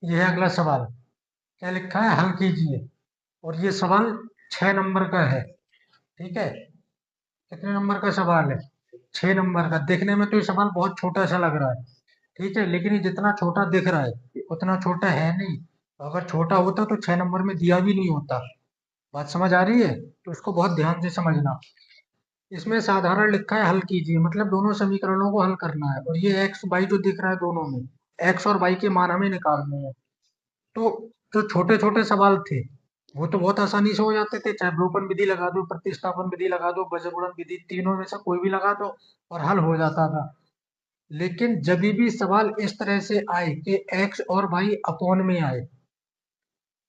ये है अगला सवाल। क्या लिखा है, हल कीजिए। और ये सवाल 6 नंबर का है। ठीक है। कितने नंबर का सवाल है? 6 नंबर का। देखने में तो ये सवाल बहुत छोटा सा लग रहा है। ठीक है, लेकिन ये जितना छोटा दिख रहा है उतना छोटा है नहीं। अगर छोटा होता तो 6 नंबर में दिया भी नहीं होता। बात समझ आ रही है? तो इसको बहुत ध्यान से समझना। इसमें साधारण लिखा है, हल कीजिए, मतलब दोनों समीकरणों को हल करना है। और ये एक्स वाई जो दिख रहा है दोनों में, एक्स और वाई के मान हमें निकालने हैं। तो जो छोटे छोटे सवाल थे वो तो बहुत आसानी से हो जाते थे। चाहे बहुपद विधि लगा दो, प्रतिस्थापन विधि लगा दो, बजर विधि, तीनों में से कोई भी लगा दो और हल हो जाता था। लेकिन जब भी सवाल इस तरह से आए कि एक्स और वाई अपॉन में आए,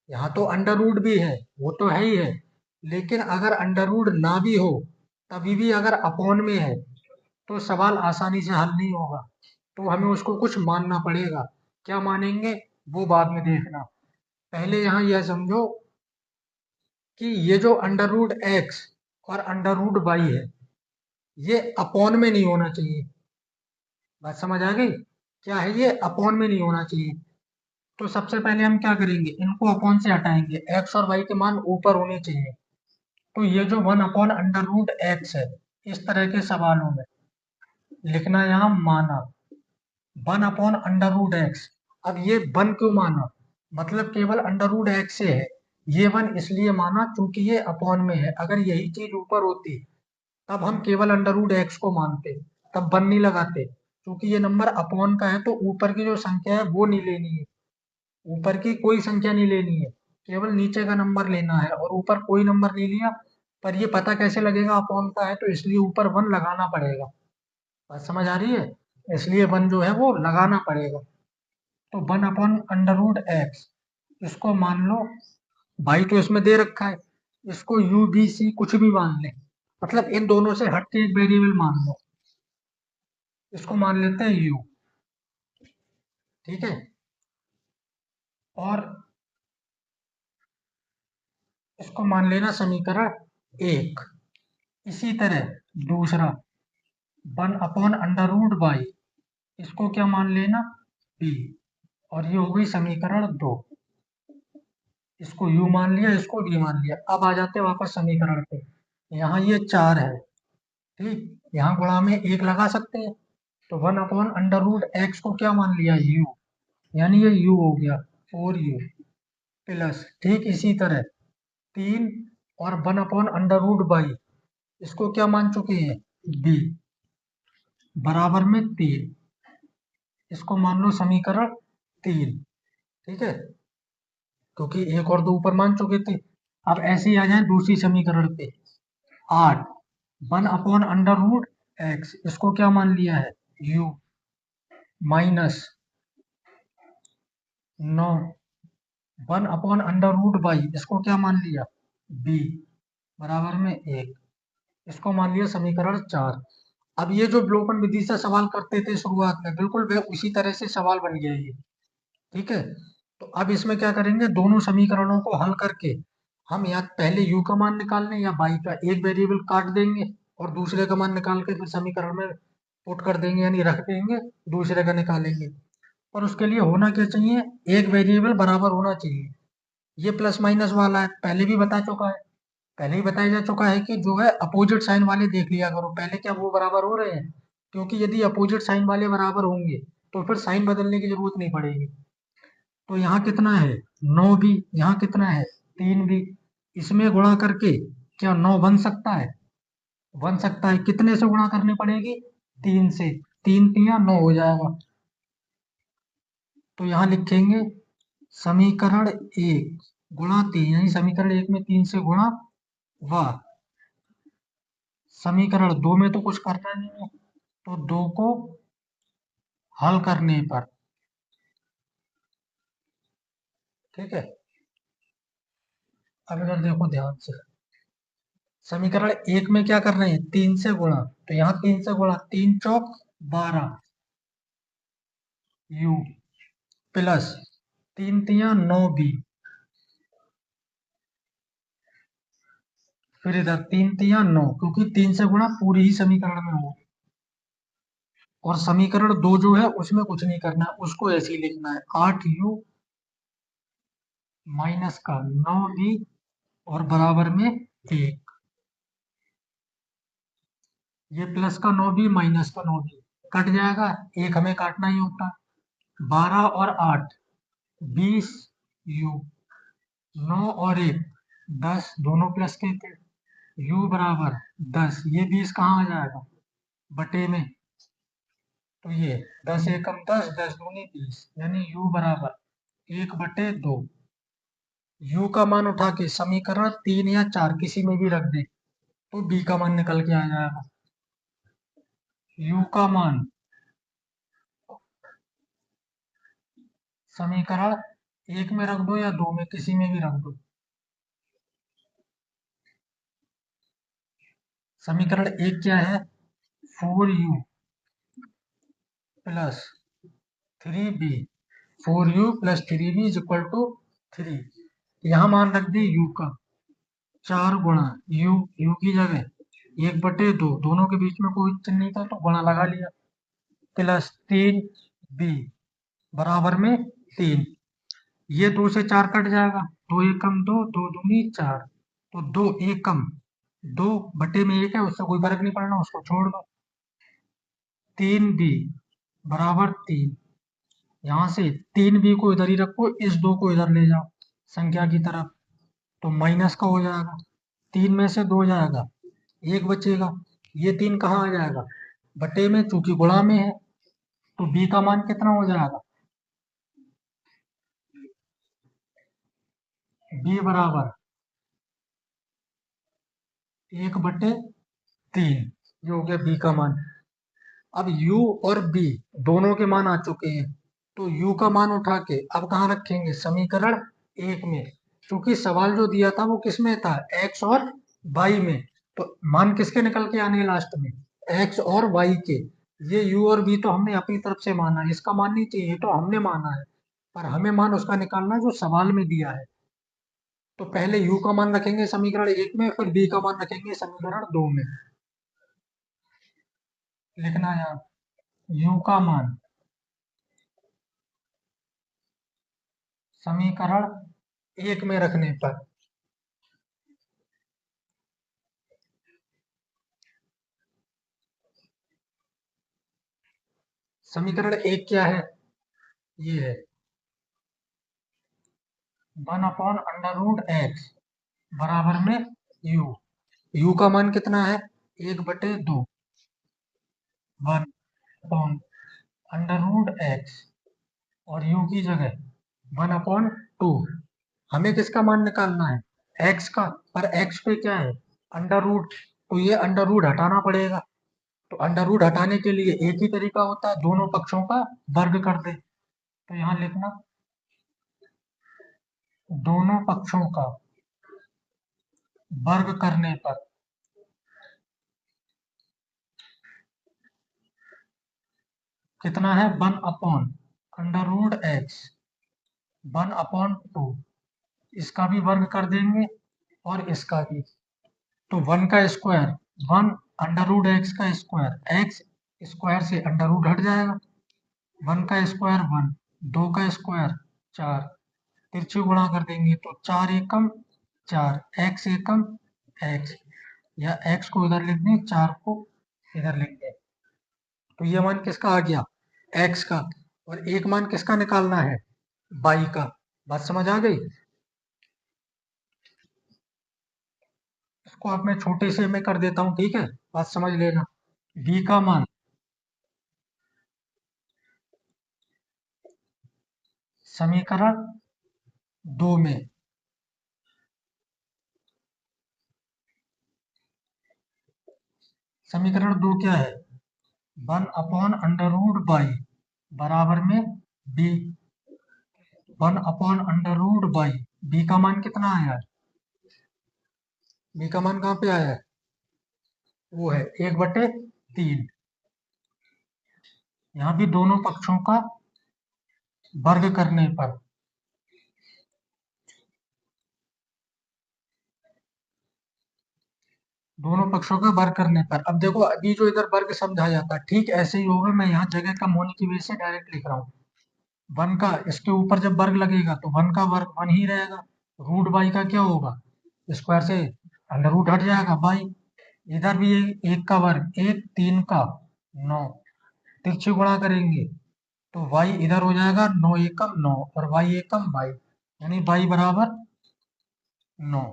यहाँ तो अंडर रूट भी है, वो तो है ही है, लेकिन अगर अंडर रूट ना भी हो तभी भी अगर अपॉन में है तो सवाल आसानी से हल नहीं होगा। तो हमें उसको कुछ मानना पड़ेगा। क्या मानेंगे वो बाद में देखना। पहले यहाँ यह समझो कि ये जो अंडर रूट एक्स और अंडर रूट वाई है, ये अपॉन में नहीं होना चाहिए। बात समझ आ गई? क्या है, ये अपॉन में नहीं होना चाहिए। तो सबसे पहले हम क्या करेंगे, इनको अपॉन से हटाएंगे, एक्स और वाई के मान ऊपर होने चाहिए। तो ये जो 1/√x है, इस तरह के सवालों में लिखना यहाँ माना 1/√x। अब ये वन क्यों माना, मतलब केवल अंडर रूट एक्स से है। ये वन इसलिए माना क्योंकि ये अपॉन में है। अगर यही चीज ऊपर होती तब हम केवल अंडर रूट एक्स को मानते, तब वन नहीं लगाते। क्योंकि ये नंबर अपॉन का है तो ऊपर की जो संख्या है वो नहीं लेनी है। ऊपर की कोई संख्या नहीं लेनी है, केवल नीचे का नंबर लेना है। और ऊपर कोई नंबर नहीं लिया। पर ये पता कैसे लगेगा अपॉन का है, तो इसलिए ऊपर वन लगाना पड़ेगा। बात समझ आ रही है? इसलिए वन जो है वो लगाना पड़ेगा। तो 1/√x, इसको मान लो, भाई तो इसमें दे रखा है, इसको यू बी सी कुछ भी मान ले, मतलब इन दोनों से हट के एक वेरिएबल मान लो। इसको मान लेते हैं यू। ठीक है। और इसको मान लेना समीकरण एक। इसी तरह दूसरा 1/√y, इसको क्या मान लेना, बी। और ये हो गई समीकरण दो। इसको u मान लिया, इसको v मान लिया। अब आ जाते हैं वापस समीकरण पे। यहाँ ये 4 है। ठीक, यहाँ गुणा में एक लगा सकते हैं। तो 1/√x को क्या मान लिया, u, यानी ये u हो गया 4u प्लस, ठीक इसी तरह 3, और 1/√y, इसको क्या मान चुके हैं, b, बराबर में 3। इसको मान लो समीकरण 3। ठीक है, क्योंकि एक और दो ऊपर मान चुके थे। अब ऐसे ही आ जाए दूसरी समीकरण पे। 8, 1/√x, इसको क्या मान लिया है, u, माइनस 9, 1/√y, इसको क्या मान लिया, b, बराबर में 1। इसको मान लिया समीकरण 4। अब ये जो विलोपन विधि से सवाल करते थे शुरुआत में, बिल्कुल वे उसी तरह से सवाल बन गया ये। ठीक है। तो अब इसमें क्या करेंगे, दोनों समीकरणों को हल करके हम या पहले u का मान निकाल लें या y का, एक वेरिएबल काट देंगे और दूसरे का मान निकाल के फिर समीकरण में पुट कर देंगे, यानी रख देंगे, दूसरे का निकालेंगे। और उसके लिए होना क्या चाहिए, एक वेरिएबल बराबर होना चाहिए। ये प्लस माइनस वाला है, पहले भी बता चुका है। पहले ही बताया जा चुका है कि जो है अपोजिट साइन वाले देख लिया करो पहले, क्या वो बराबर हो रहे हैं। क्योंकि यदि अपोजिट साइन वाले बराबर होंगे तो फिर साइन बदलने की जरूरत नहीं पड़ेगी। तो यहाँ कितना है, 9 भी, यहाँ कितना है, 3 भी। इसमें गुणा करके क्या 9 बन सकता है? बन सकता है। कितने से गुणा करनी पड़ेगी, 3 से। 3 तिया 9 हो जाएगा। तो यहाँ लिखेंगे समीकरण एक गुणा 3, यानी समीकरण एक में 3 से गुणा हुआ। समीकरण दो में तो कुछ करना नहीं है, तो दो को हल करने पर। ठीक है। अब इधर देखो ध्यान से, समीकरण एक में क्या कर रहे हैं, 3 से गुणा। तो यहाँ 3 से गुणा, 3 चौक 12 u प्लस 3 तिया 9 b। फिर इधर 3 तिया 9, क्योंकि 3 से गुणा पूरी ही समीकरण में हो। और समीकरण दो जो है उसमें कुछ नहीं करना है, उसको ऐसे ही लिखना है 8u माइनस का 9b और बराबर में 1। ये प्लस का 9b माइनस का 9b कट जाएगा, एक हमें काटना ही होता। 12 और 8 20u, 9 और 1 10, दोनों प्लस के थे। u बराबर 10, ये 20 कहाँ आ जाएगा बटे में, तो ये 10 एकम 10, 10 दूनी 20, यानी u बराबर 1/2। u का मान उठा के समीकरण 3 या 4 किसी में भी रख दे तो b का मान निकल के आ जाएगा। u का मान समीकरण 1 में रख दो या 2 में, किसी में भी रख दो। समीकरण 1 क्या है, 4u plus 3b, 4u plus 3b is equal to 3। यहाँ मान रख दी u का, 4 गुणा u की जगह 1/2, दोनों के बीच में कोई चिन्ह नहीं था तो गुणा लगा लिया, प्लस 3b बराबर में 3। ये 2 से 4 कट जाएगा, 2 एकम 2, 2 दूनी 4, तो 2 एकम 2 बटे में 1 है, उससे कोई फर्क नहीं पड़ना, उसको छोड़ दो। 3b बराबर 3, यहाँ से 3b को इधर ही रखो, इस 2 को इधर ले जाओ संख्या की तरफ, तो माइनस का हो जाएगा। 3 में से 2 जाएगा, 1 बचेगा। ये 3 कहाँ आ जाएगा बटे में, चूंकि गुणा में है तो b का मान कितना हो जाएगा, b बराबर 1/3, ये हो गया b का मान। अब u और b दोनों के मान आ चुके हैं, तो u का मान उठा के अब कहाँ रखेंगे, समीकरण 1 में। क्योंकि सवाल जो दिया था वो किस में था, x और y में, तो मान किसके निकल के आने लास्ट में, x और y के। ये u और b तो हमने अपनी तरफ से माना है, इसका मान नहीं चाहिए तो हमने माना है, पर हमें मान उसका निकालना है जो सवाल में दिया है। तो पहले u का मान रखेंगे समीकरण 1 में, फिर b का मान रखेंगे समीकरण 2 में। लिखना है यहाँ u का मान समीकरण 1 में रखने पर समीकरण 1 क्या है, ये है 1/√x बराबर में u। u का मान कितना है, 1/2, 1/√x और u की जगह 1/2। हमें किसका मान निकालना है, x का, पर x पे क्या है अंडर रूट, तो ये अंडर रूट हटाना पड़ेगा। तो अंडर रूट हटाने के लिए एक ही तरीका होता है, दोनों पक्षों का वर्ग कर दे। तो यहाँ लिखना दोनों पक्षों का वर्ग करने पर कितना है, 1/√x 1/2, इसका भी वर्ग कर देंगे और इसका भी। तो 1 का स्क्वायर 1/√x का स्क्वायर, x स्क्वायर से अंडर रूट हट जाएगा, 1 का स्क्वायर 1, 2 का स्क्वायर 4, तिरछी गुणा कर देंगे तो 4 एकम 4, x एकम x, या x को इधर लिख दें, 4 को इधर लिख दें। तो ये मान किसका आ गया, x का, और एक मान किसका निकालना है, y का। बात समझ आ गई। इसको अब मैं छोटे से में कर देता हूँ, ठीक है, बात समझ लेना। b का मान समीकरण 2 में समीकरण 2 क्या है, 1/√y बराबर में b, 1/√y, b का मान कितना आया है, b का मान कहाँ पे आया है, वो है 1/3। यहाँ भी दोनों पक्षों का वर्ग करने पर दोनों पक्षों का वर्ग करने पर, अब देखो अभी जो इधर वर्ग समझाया था ठीक ऐसे ही होगा, मैं यहाँ जगह कम होने की वजह से डायरेक्ट लिख रहा हूँ। 1 का इसके ऊपर जब वर्ग लगेगा तो 1 का वर्ग 1 ही रहेगा, रूट बाई का क्या होगा, स्क्वायर से अंडर रूट हट जाएगा बाई। इधर भी 1 का वर्ग 1, 3 का 9, तिरछे गुणा करेंगे तो y इधर हो जाएगा 9 एकम 9 और y एकम 22, यानी y बराबर 9,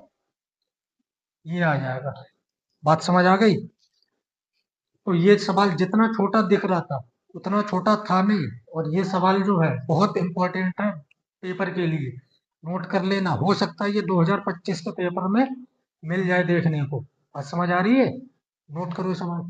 ये आ जाएगा। बात समझ आ गई? तो ये सवाल जितना छोटा दिख रहा था उतना छोटा था नहीं, और ये सवाल जो है बहुत इंपॉर्टेंट है पेपर के लिए, नोट कर लेना, हो सकता है ये 2025 के पेपर में मिल जाए देखने को। बात समझ आ रही है? नोट करो सवाल।